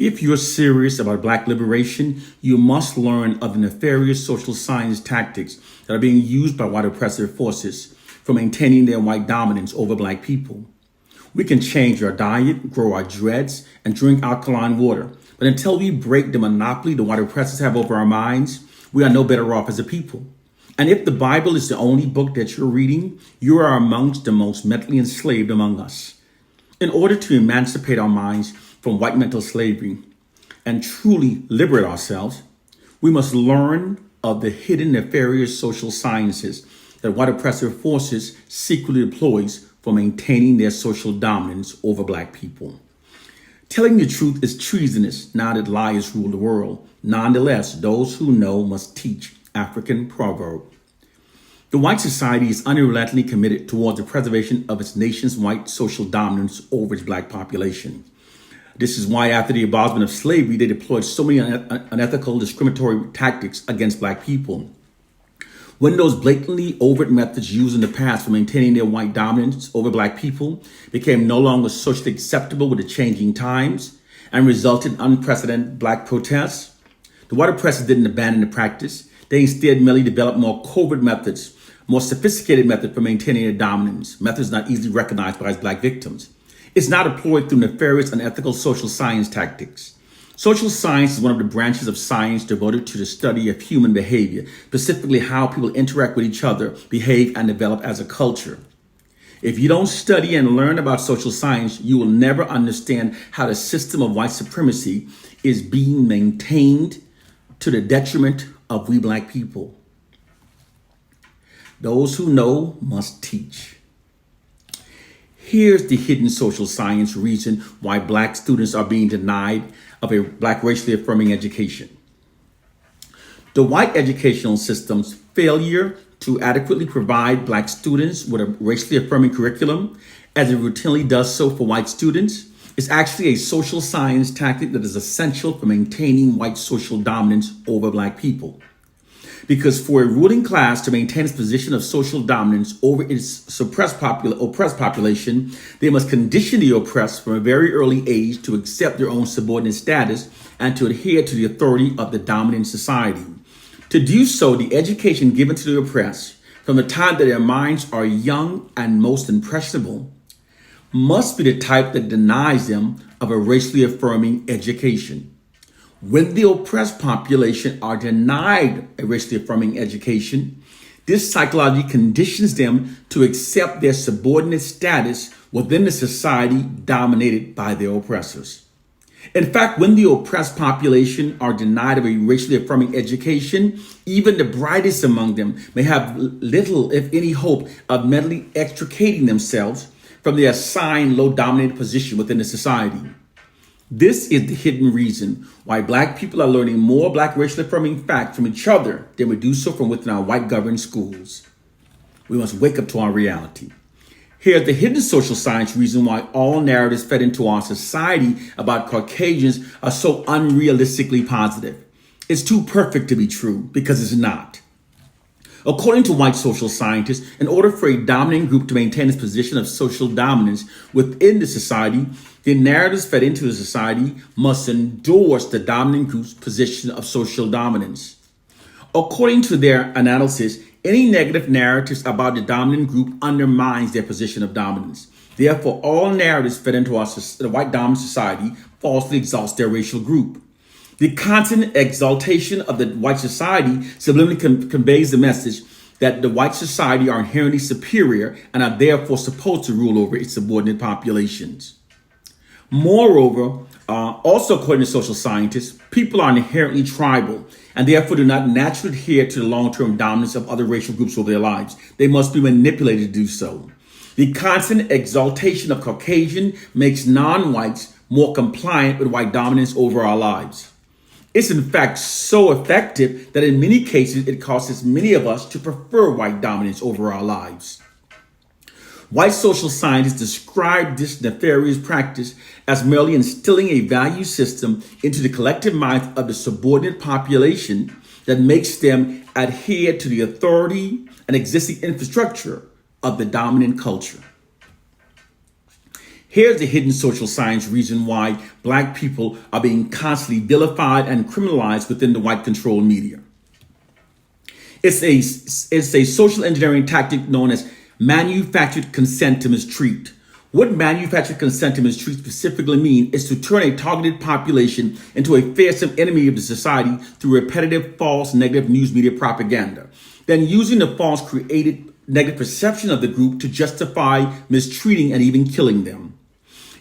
If you're serious about Black liberation, you must learn of the nefarious social science tactics that are being used by white oppressive forces for maintaining their white dominance over Black people. We can change our diet, grow our dreads, and drink alkaline water. But until we break the monopoly the white oppressors have over our minds, we are no better off as a people. And if the Bible is the only book that you're reading, you are amongst the most mentally enslaved among us. In order to emancipate our minds from white mental slavery and truly liberate ourselves, we must learn of the hidden nefarious social sciences that white oppressive forces secretly deploys for maintaining their social dominance over Black people. Telling the truth is treasonous now that liars rule the world. Nonetheless, those who know must teach. African proverb. The white society is unrelentingly committed towards the preservation of its nation's white social dominance over its Black population. This is why after the abolishment of slavery, they deployed so many unethical, discriminatory tactics against Black people. When those blatantly overt methods used in the past for maintaining their white dominance over Black people became no longer socially acceptable with the changing times and resulted in unprecedented Black protests, the white oppressors didn't abandon the practice. They instead merely developed more covert methods, more sophisticated methods for maintaining their dominance, methods not easily recognized by its Black victims. It's now deployed through nefarious, unethical social science tactics. Social science is one of the branches of science devoted to the study of human behavior, specifically how people interact with each other, behave, and develop as a culture. If you don't study and learn about social science, you will never understand how the system of white supremacy is being maintained to the detriment of we Black people. Those who know must teach. Here's the hidden social science reason why Black students are being denied of a Black racially affirming education. The white educational system's failure to adequately provide Black students with a racially affirming curriculum, as it routinely does so for white students, is actually a social science tactic that is essential for maintaining white social dominance over Black people. Because for a ruling class to maintain its position of social dominance over its oppressed population, they must condition the oppressed from a very early age to accept their own subordinate status and to adhere to the authority of the dominant society. To do so, the education given to the oppressed, from the time that their minds are young and most impressionable, must be the type that denies them of a racially affirming education. When the oppressed population are denied a racially affirming education, this psychology conditions them to accept their subordinate status within the society dominated by their oppressors. In fact, when the oppressed population are denied of a racially affirming education, even the brightest among them may have little, if any, hope of mentally extricating themselves from their assigned low dominated position within the society. This is the hidden reason why Black people are learning more Black racially affirming facts from each other than we do so from within our white governed schools. We must wake up to our reality. Here's the hidden social science reason why all narratives fed into our society about Caucasians are so unrealistically positive. It's too perfect to be true because it's not. According to white social scientists, in order for a dominant group to maintain its position of social dominance within the society, the narratives fed into the society must endorse the dominant group's position of social dominance. According to their analysis, any negative narratives about the dominant group undermines their position of dominance. Therefore, all narratives fed into the white dominant society falsely exalts their racial group. The constant exaltation of the white society subliminally conveys the message that the white society are inherently superior and are therefore supposed to rule over its subordinate populations. Moreover, also according to social scientists, people are inherently tribal and therefore do not naturally adhere to the long-term dominance of other racial groups over their lives. They must be manipulated to do so. The constant exaltation of Caucasian makes non-whites more compliant with white dominance over our lives. It's in fact so effective that in many cases it causes many of us to prefer white dominance over our lives. White social scientists describe this nefarious practice as merely instilling a value system into the collective minds of the subordinate population that makes them adhere to the authority and existing infrastructure of the dominant culture. Here's the hidden social science reason why black people are being constantly vilified and criminalized within the white controlled media. It's a social engineering tactic known as manufactured consent to mistreat. What manufactured consent to mistreat specifically mean is to turn a targeted population into a fearsome enemy of the society through repetitive, false, negative news media propaganda. Then using the false created negative perception of the group to justify mistreating and even killing them.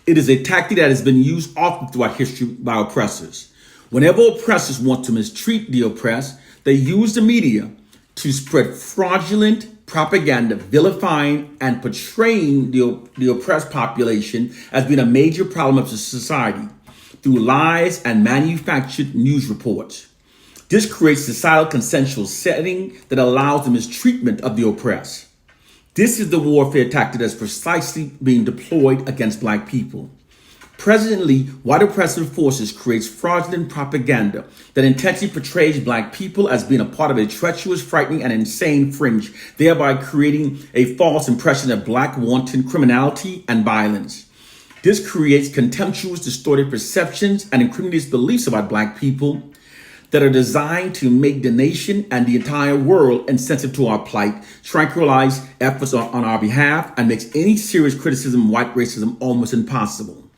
It is a tactic that has been used often throughout history by oppressors. Whenever oppressors want to mistreat the oppressed, they use the media to spread fraudulent propaganda, vilifying and portraying the oppressed population as being a major problem of the society through lies and manufactured news reports. This creates a societal consensual setting that allows the mistreatment of the oppressed. This is the warfare tactic that's precisely being deployed against black people. Presently, white oppressive forces creates fraudulent propaganda that intentionally portrays black people as being a part of a treacherous, frightening, and insane fringe, thereby creating a false impression of black wanton criminality and violence. This creates contemptuous, distorted perceptions and incriminating beliefs about black people that are designed to make the nation and the entire world insensitive to our plight, tranquilize efforts on our behalf, and makes any serious criticism of white racism almost impossible.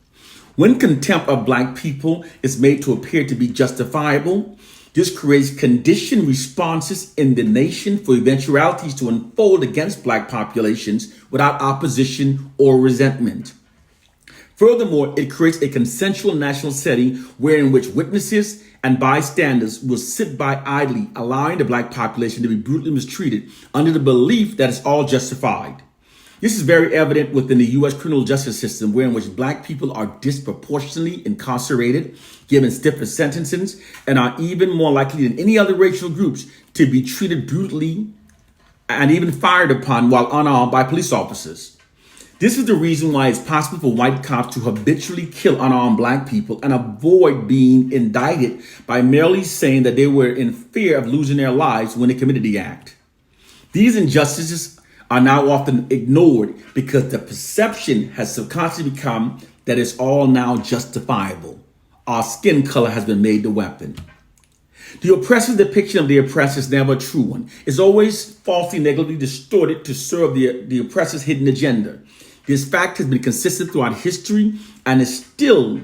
When contempt of black people is made to appear to be justifiable, this creates conditioned responses in the nation for eventualities to unfold against black populations without opposition or resentment. Furthermore, it creates a consensual national setting wherein which witnesses and bystanders will sit by idly, allowing the black population to be brutally mistreated under the belief that it's all justified. This is very evident within the U.S. criminal justice system, wherein which black people are disproportionately incarcerated, given stiffer sentences, and are even more likely than any other racial groups to be treated brutally and even fired upon while unarmed by police officers. This is the reason why it's possible for white cops to habitually kill unarmed black people and avoid being indicted by merely saying that they were in fear of losing their lives when they committed the act. These injustices are now often ignored because the perception has subconsciously become that it's all now justifiable. Our skin color has been made the weapon. The oppressor's depiction of the oppressor is never a true one. It's always falsely, negatively distorted to serve the oppressor's hidden agenda. This fact has been consistent throughout history and is still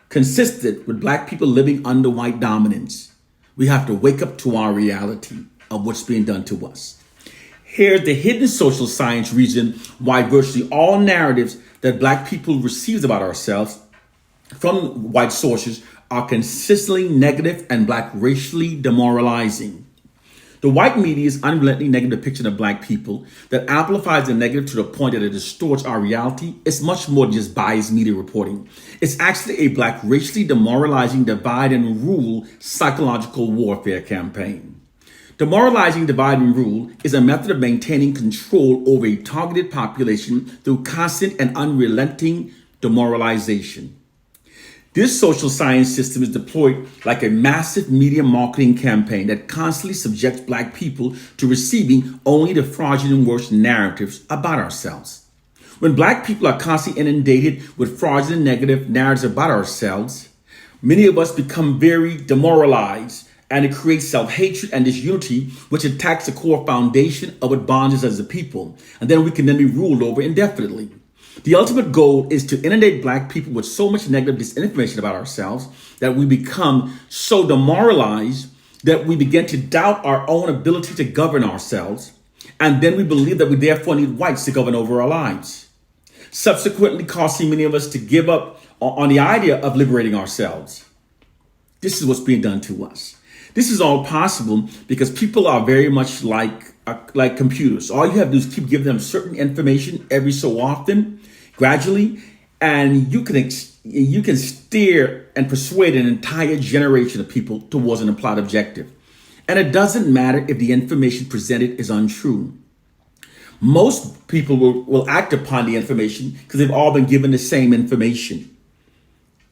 consistent with black people living under white dominance. We have to wake up to our reality of what's being done to us. Here's the hidden social science reason why virtually all narratives that black people receive about ourselves from white sources are consistently negative and black racially demoralizing. The white media's unrelenting negative depiction of black people that amplifies the negative to the point that it distorts our reality is much more than just biased media reporting. It's actually a black racially demoralizing divide and rule psychological warfare campaign. Demoralizing divide and rule is a method of maintaining control over a targeted population through constant and unrelenting demoralization. This social science system is deployed like a massive media marketing campaign that constantly subjects black people to receiving only the fraudulent worst narratives about ourselves. When black people are constantly inundated with fraudulent negative narratives about ourselves, many of us become very demoralized, and it creates self-hatred and disunity, which attacks the core foundation of what bonds us as a people. And then we can then be ruled over indefinitely. The ultimate goal is to inundate black people with so much negative disinformation about ourselves that we become so demoralized that we begin to doubt our own ability to govern ourselves. And then we believe that we therefore need whites to govern over our lives, subsequently causing many of us to give up on the idea of liberating ourselves. This is what's being done to us. This is all possible because people are very much like computers. All you have to do is keep giving them certain information every so often, gradually, and you can steer and persuade an entire generation of people towards an implied objective. And it doesn't matter if the information presented is untrue. Most people will act upon the information because they've all been given the same information.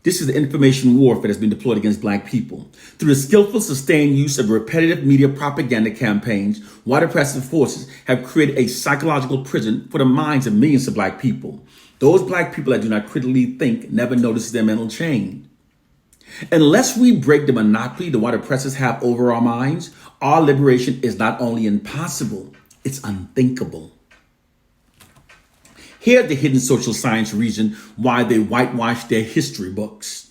This is the information warfare that's been deployed against black people. Through the skillful, sustained use of repetitive media propaganda campaigns, white oppressive forces have created a psychological prison for the minds of millions of black people. Those black people that do not critically think never notice their mental chain. Unless we break the monopoly the white oppressors have over our minds, our liberation is not only impossible, it's unthinkable. Here's the hidden social science reason why they whitewash their history books.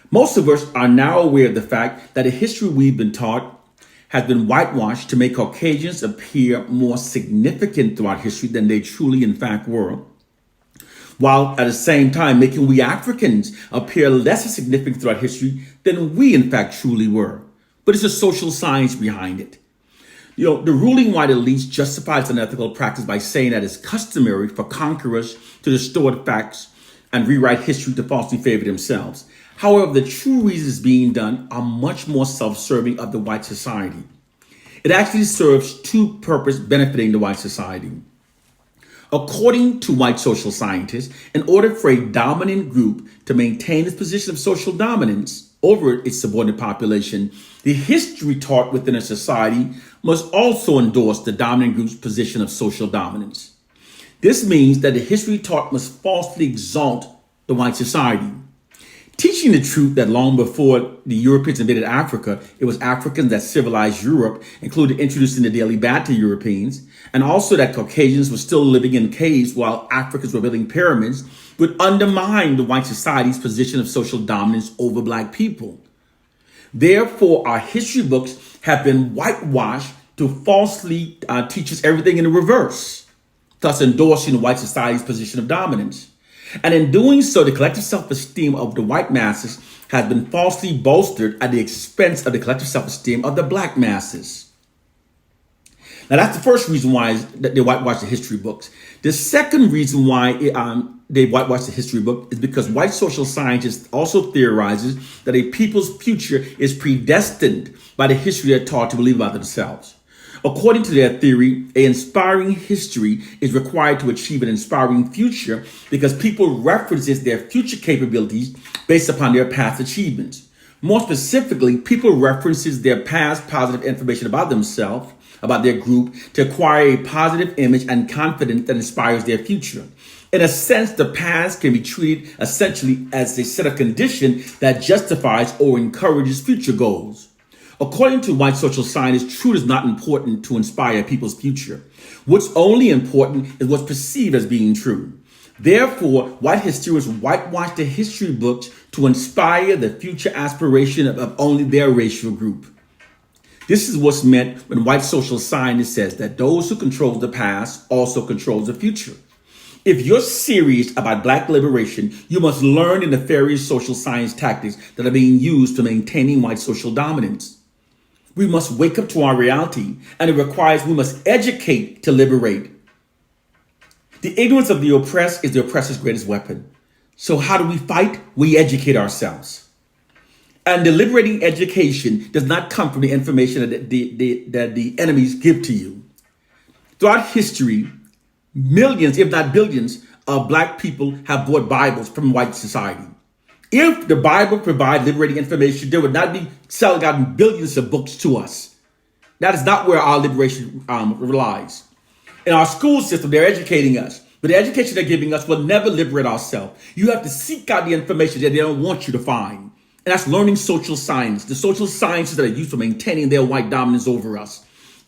Most of us are now aware of the fact that the history we've been taught has been whitewashed to make Caucasians appear more significant throughout history than they truly in fact were, while at the same time making we Africans appear less significant throughout history than we in fact truly were. But it's a social science behind it. The ruling white elites justify its unethical practice by saying that it's customary for conquerors to distort facts and rewrite history to falsely favor themselves. However, the true reasons being done are much more self-serving of the white society. It actually serves two purposes benefiting the white society. According to white social scientists, in order for a dominant group to maintain its position of social dominance over its subordinate population, the history taught within a society must also endorse the dominant group's position of social dominance. This means that the history taught must falsely exalt the white society, teaching the truth that long before the Europeans invaded Africa, it was Africans that civilized Europe, including introducing the daily bath to Europeans, and also that Caucasians were still living in caves while Africans were building pyramids, would undermine the white society's position of social dominance over black people. Therefore, our history books have been whitewashed to falsely teach us everything in the reverse, thus endorsing the white society's position of dominance. And in doing so, the collective self-esteem of the white masses has been falsely bolstered at the expense of the collective self-esteem of the black masses. Now, that's the first reason why they whitewash the history books. The second reason why they whitewash the history book is because white social scientists also theorizes that a people's future is predestined by the history they're taught to believe about themselves. According to their theory, an inspiring history is required to achieve an inspiring future because people references their future capabilities based upon their past achievements. More specifically, people references their past positive information about themselves, about their group, to acquire a positive image and confidence that inspires their future. In a sense, the past can be treated essentially as a set of conditions that justifies or encourages future goals. According to white social scientists, truth is not important to inspire people's future. What's only important is what's perceived as being true. Therefore, white historians whitewash the history books to inspire the future aspiration of only their racial group. This is what's meant when white social science says that those who control the past also control the future. If you're serious about black liberation, you must learn the nefarious social science tactics that are being used to maintaining white social dominance. We must wake up to our reality, and it requires we must educate to liberate. The ignorance of the oppressed is the oppressor's greatest weapon. So how do we fight? We educate ourselves. And the liberating education does not come from the information that the enemies give to you. Throughout history, millions, if not billions, of black people have bought Bibles from white society. If the Bible provided liberating information, there would not be selling out billions of books to us. That is not where our liberation relies. In our school system, they're educating us, but the education they're giving us will never liberate ourselves. You have to seek out the information that they don't want you to find. And that's learning social science, the social sciences that are used for maintaining their white dominance over us.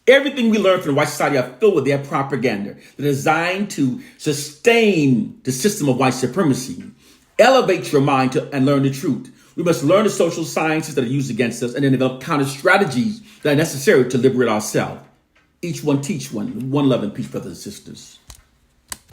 Everything we learn from the white society are filled with their propaganda. They're designed to sustain the system of white supremacy. Elevate your mind and learn the truth. We must learn the social sciences that are used against us and then develop counter strategies that are necessary to liberate ourselves. Each one teach one. One love and peace, brothers and sisters.